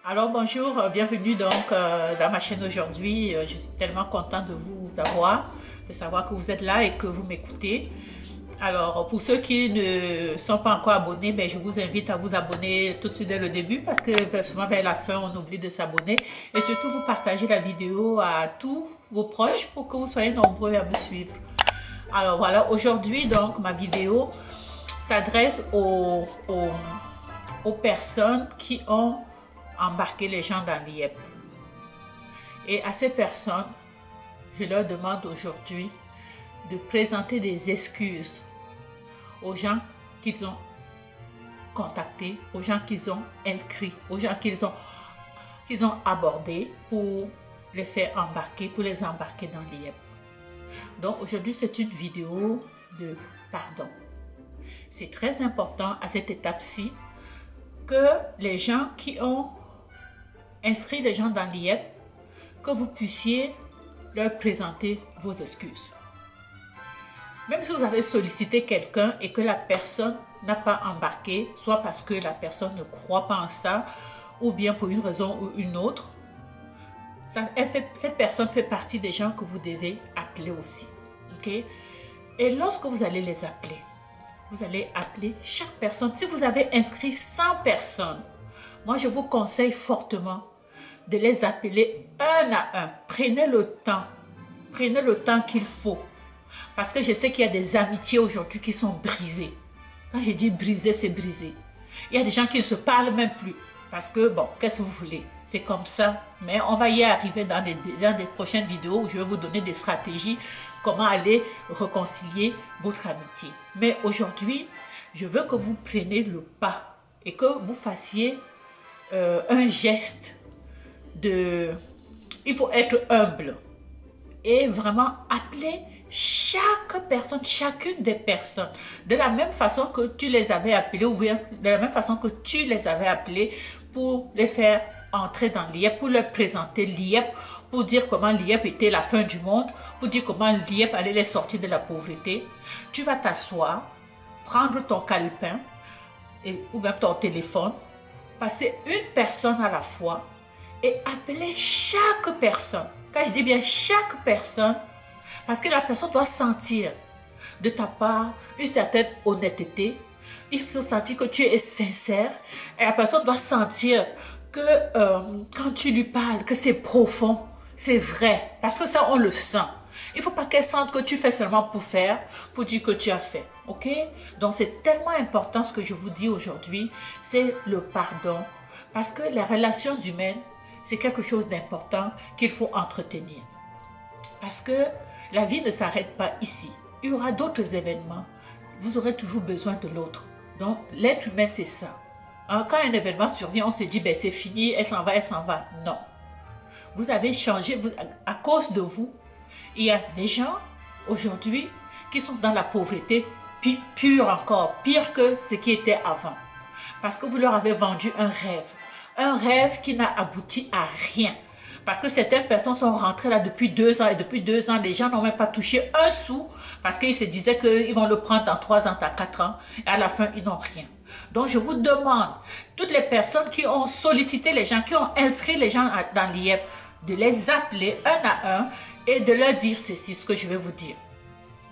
Alors bonjour, bienvenue donc dans ma chaîne aujourd'hui. Je suis tellement contente de vous avoir, de savoir que vous êtes là et que vous m'écoutez. Alors pour ceux qui ne sont pas encore abonnés, ben, je vous invite à vous abonner tout de suite dès le début parce que souvent vers la fin on oublie de s'abonner. Et surtout vous partagez la vidéo à tous vos proches pour que vous soyez nombreux à me suivre. Alors voilà, aujourd'hui donc ma vidéo s'adresse aux personnes qui ont embarqué les gens dans l'IEP. Et à ces personnes, je leur demande aujourd'hui de présenter des excuses aux gens qu'ils ont contactés, aux gens qu'ils ont inscrits, aux gens qu'ils ont abordés pour les faire embarquer, pour les embarquer dans l'IEP. Donc aujourd'hui, c'est une vidéo de pardon. C'est très important à cette étape-ci que les gens qui ont inscrit les gens dans l'IEP, que vous puissiez leur présenter vos excuses. Même si vous avez sollicité quelqu'un et que la personne n'a pas embarqué, soit parce que la personne ne croit pas en ça, ou bien pour une raison ou une autre, cette personne fait partie des gens que vous devez appeler aussi. Okay? Et lorsque vous allez les appeler, vous allez appeler chaque personne. Si vous avez inscrit 100 personnes, moi je vous conseille fortement de les appeler un à un. Prenez le temps qu'il faut. Parce que je sais qu'il y a des amitiés aujourd'hui qui sont brisées. Quand je dis brisées, c'est brisé. Il y a des gens qui ne se parlent même plus. Parce que, bon, qu'est-ce que vous voulez? C'est comme ça. Mais on va y arriver dans des prochaines vidéos où je vais vous donner des stratégies, comment aller réconcilier votre amitié. Mais aujourd'hui, je veux que vous preniez le pas et que vous fassiez un geste il faut être humble et vraiment appeler chaque personne, chacune des personnes, de la même façon que tu les avais appelés, ou bien de la même façon que tu les avais appelés pour les faire entrer dans l'IEP, pour leur présenter l'IEP, pour dire comment l'IEP était la fin du monde, pour dire comment l'IEP allait les sortir de la pauvreté. Tu vas t'asseoir, prendre ton calepin ou même ton téléphone, passer une personne à la fois et appeler chaque personne. Quand je dis bien chaque personne, parce que la personne doit sentir de ta part une certaine honnêteté. Il faut sentir que tu es sincère. Et la personne doit sentir que quand tu lui parles, que c'est profond, c'est vrai. Parce que ça, on le sent. Il ne faut pas qu'elle sente que tu fais seulement pour faire, pour dire que tu as fait. Ok? Donc, c'est tellement important ce que je vous dis aujourd'hui. C'est le pardon. Parce que les relations humaines, c'est quelque chose d'important qu'il faut entretenir. Parce que la vie ne s'arrête pas ici. Il y aura d'autres événements. Vous aurez toujours besoin de l'autre. Donc, l'être humain, c'est ça. Quand un événement survient, on se dit, ben, c'est fini, elle s'en va, elle s'en va. Non. Vous avez changé, à cause de vous. Il y a des gens, aujourd'hui, qui sont dans la pauvreté pure encore, pire que ce qui était avant. Parce que vous leur avez vendu un rêve. Un rêve qui n'a abouti à rien. Parce que certaines personnes sont rentrées là depuis 2 ans et depuis 2 ans, les gens n'ont même pas touché un sou parce qu'ils se disaient qu'ils vont le prendre dans 3 ans, dans 4 ans et à la fin, ils n'ont rien. Donc, je vous demande, toutes les personnes qui ont sollicité les gens, qui ont inscrit les gens dans l'IEP, de les appeler un à un et de leur dire ceci, ce que je vais vous dire.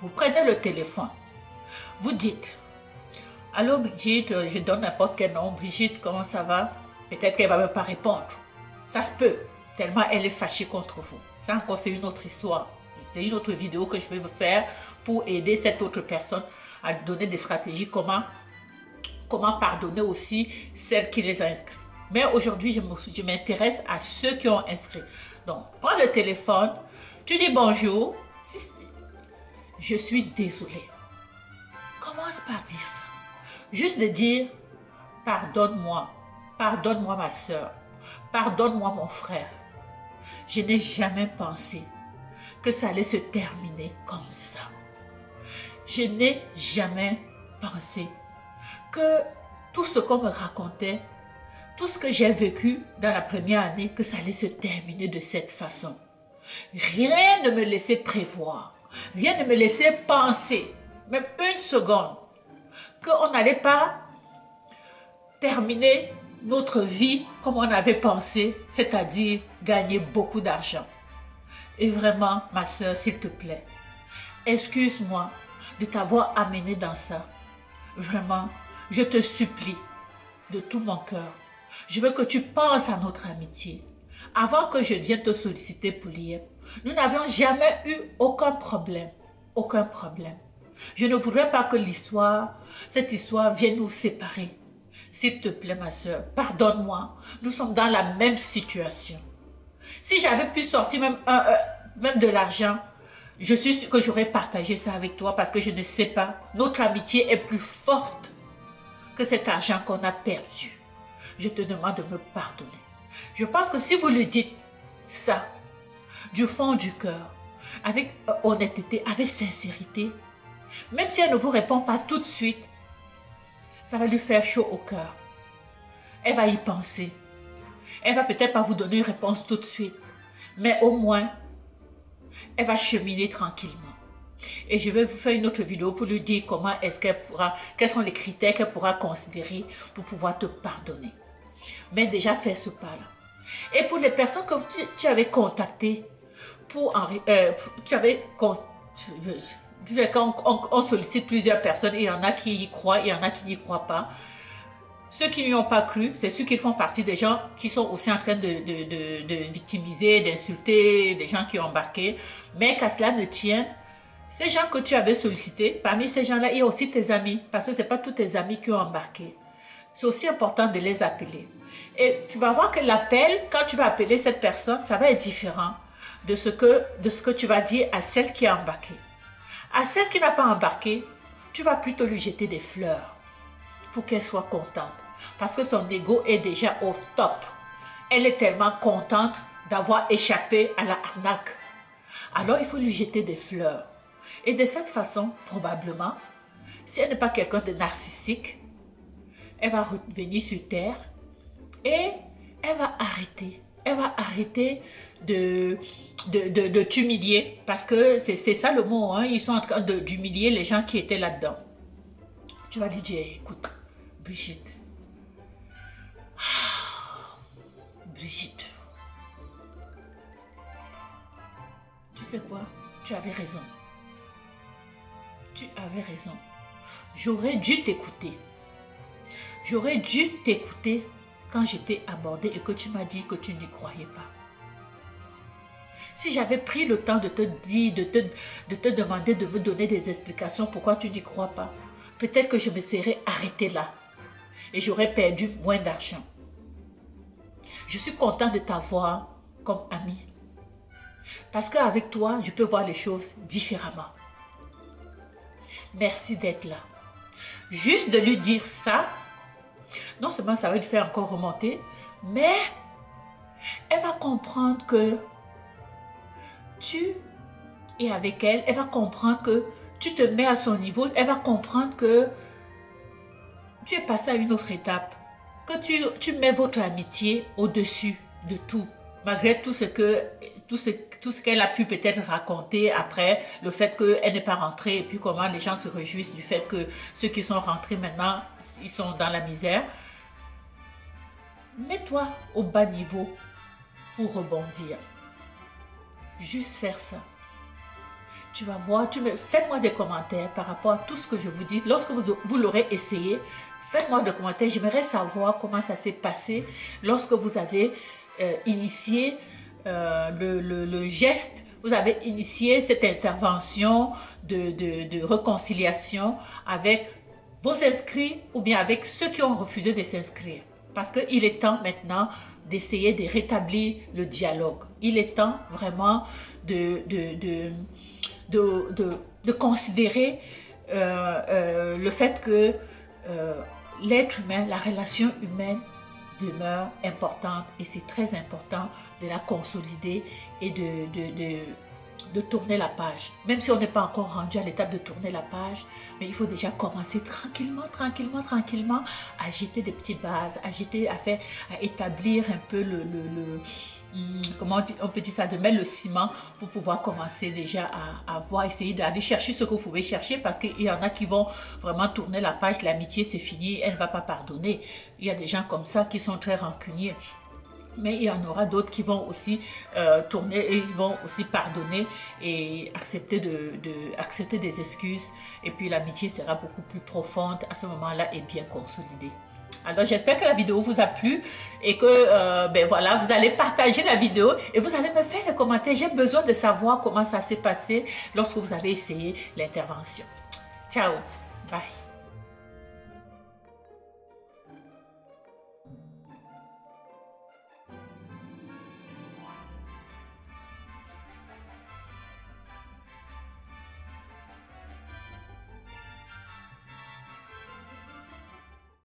Vous prenez le téléphone, vous dites, allô Brigitte, je donne n'importe quel nom, Brigitte, comment ça va? Peut-être qu'elle ne va même pas répondre. Ça se peut. Tellement elle est fâchée contre vous. Ça encore, c'est une autre histoire. C'est une autre vidéo que je vais vous faire pour aider cette autre personne à donner des stratégies, comment pardonner aussi celle qui les a inscrits. Mais aujourd'hui, je m'intéresse à ceux qui ont inscrit. Donc, prends le téléphone, tu dis bonjour. Je suis désolée. Commence par dire ça. Juste de dire, pardonne-moi ma soeur, pardonne-moi mon frère. Je n'ai jamais pensé que ça allait se terminer comme ça. Je n'ai jamais pensé que tout ce qu'on me racontait, tout ce que j'ai vécu dans la première année, que ça allait se terminer de cette façon. Rien ne me laissait prévoir, rien ne me laissait penser, même une seconde, qu'on n'allait pas terminer notre vie comme on avait pensé, c'est-à-dire gagner beaucoup d'argent. Et vraiment, ma soeur, s'il te plaît, excuse-moi de t'avoir amené dans ça. Vraiment, je te supplie de tout mon cœur. Je veux que tu penses à notre amitié. Avant que je vienne te solliciter pour l'IEP, nous n'avions jamais eu aucun problème. Aucun problème. Je ne voudrais pas que cette histoire vienne nous séparer. S'il te plaît, ma soeur, pardonne-moi. Nous sommes dans la même situation. Si j'avais pu sortir même de l'argent, je suis sûre que j'aurais partagé ça avec toi parce que je ne sais pas. Notre amitié est plus forte que cet argent qu'on a perdu. Je te demande de me pardonner. Je pense que si vous lui dites ça, du fond du cœur, avec honnêteté, avec sincérité, même si elle ne vous répond pas tout de suite, ça va lui faire chaud au cœur. Elle va y penser. Elle va peut-être pas vous donner une réponse tout de suite, mais au moins, elle va cheminer tranquillement. Et je vais vous faire une autre vidéo pour lui dire comment est-ce qu'elle pourra, quels sont les critères qu'elle pourra considérer pour pouvoir te pardonner. Mais déjà, fais ce pas-là. Et pour les personnes que tu avais contactées, quand on sollicite plusieurs personnes, il y en a qui y croient, il y en a qui n'y croient pas. Ceux qui n'y ont pas cru, c'est ceux qui font partie des gens qui sont aussi en train de victimiser, d'insulter des gens qui ont embarqué. Mais qu'à cela ne tienne, ces gens que tu avais sollicités, parmi ces gens-là, il y a aussi tes amis, parce que ce n'est pas tous tes amis qui ont embarqué. C'est aussi important de les appeler. Et tu vas voir que l'appel, quand tu vas appeler cette personne, ça va être différent de ce que tu vas dire à celle qui a embarqué. À celle qui n'a pas embarqué, tu vas plutôt lui jeter des fleurs pour qu'elle soit contente. Parce que son ego est déjà au top. Elle est tellement contente d'avoir échappé à la arnaque. Alors il faut lui jeter des fleurs. Et de cette façon, probablement, si elle n'est pas quelqu'un de narcissique, elle va revenir sur terre et elle va arrêter. Elle va arrêter de t'humilier. Parce que c'est ça le mot, hein? Ils sont en train d'humilier les gens qui étaient là-dedans. Tu vas lui dire, écoute, Brigitte. Brigitte. Tu sais quoi? Tu avais raison. Tu avais raison. J'aurais dû t'écouter. J'aurais dû t'écouter quand j'étais abordée et que tu m'as dit que tu n'y croyais pas. Si j'avais pris le temps de te dire, de te demander de me donner des explications pourquoi tu n'y crois pas, peut-être que je me serais arrêtée là et j'aurais perdu moins d'argent. Je suis contente de t'avoir comme amie parce qu'avec toi, je peux voir les choses différemment. Merci d'être là. Juste de lui dire ça, non seulement ça va lui faire encore remonter, mais elle va comprendre que tu es avec elle, elle va comprendre que tu te mets à son niveau, elle va comprendre que tu es passé à une autre étape, que tu mets votre amitié au-dessus de tout, malgré tout ce qu'elle a pu peut-être raconter après, le fait qu'elle n'est pas rentrée et puis comment les gens se réjouissent du fait que ceux qui sont rentrés maintenant, ils sont dans la misère. Mets-toi au bas niveau pour rebondir. Juste faire ça. Tu vas voir, faites-moi des commentaires par rapport à tout ce que je vous dis. Lorsque vous l'aurez essayé, faites-moi des commentaires. J'aimerais savoir comment ça s'est passé lorsque vous avez initié le geste, vous avez initié cette intervention de réconciliation avec vos inscrits ou bien avec ceux qui ont refusé de s'inscrire. Parce qu'il est temps maintenant d'essayer de rétablir le dialogue. Il est temps vraiment de considérer le fait que l'être humain, la relation humaine demeure importante et c'est très important de la consolider et de tourner la page. Même si on n'est pas encore rendu à l'étape de tourner la page, mais il faut déjà commencer tranquillement, tranquillement, tranquillement, à jeter des petites bases, à jeter, à établir un peu comment on peut dire ça, de mettre le ciment pour pouvoir commencer déjà à voir, essayer d'aller chercher ce que vous pouvez chercher, parce qu'il y en a qui vont vraiment tourner la page, l'amitié c'est fini, elle ne va pas pardonner. Il y a des gens comme ça qui sont très rancuniers. Mais il y en aura d'autres qui vont aussi tourner et ils vont aussi pardonner et accepter, accepter des excuses. Et puis l'amitié sera beaucoup plus profonde à ce moment-là et bien consolidée. Alors j'espère que la vidéo vous a plu et que ben voilà, vous allez partager la vidéo et vous allez me faire les commentaires. J'ai besoin de savoir comment ça s'est passé lorsque vous avez essayé l'intervention. Ciao, bye.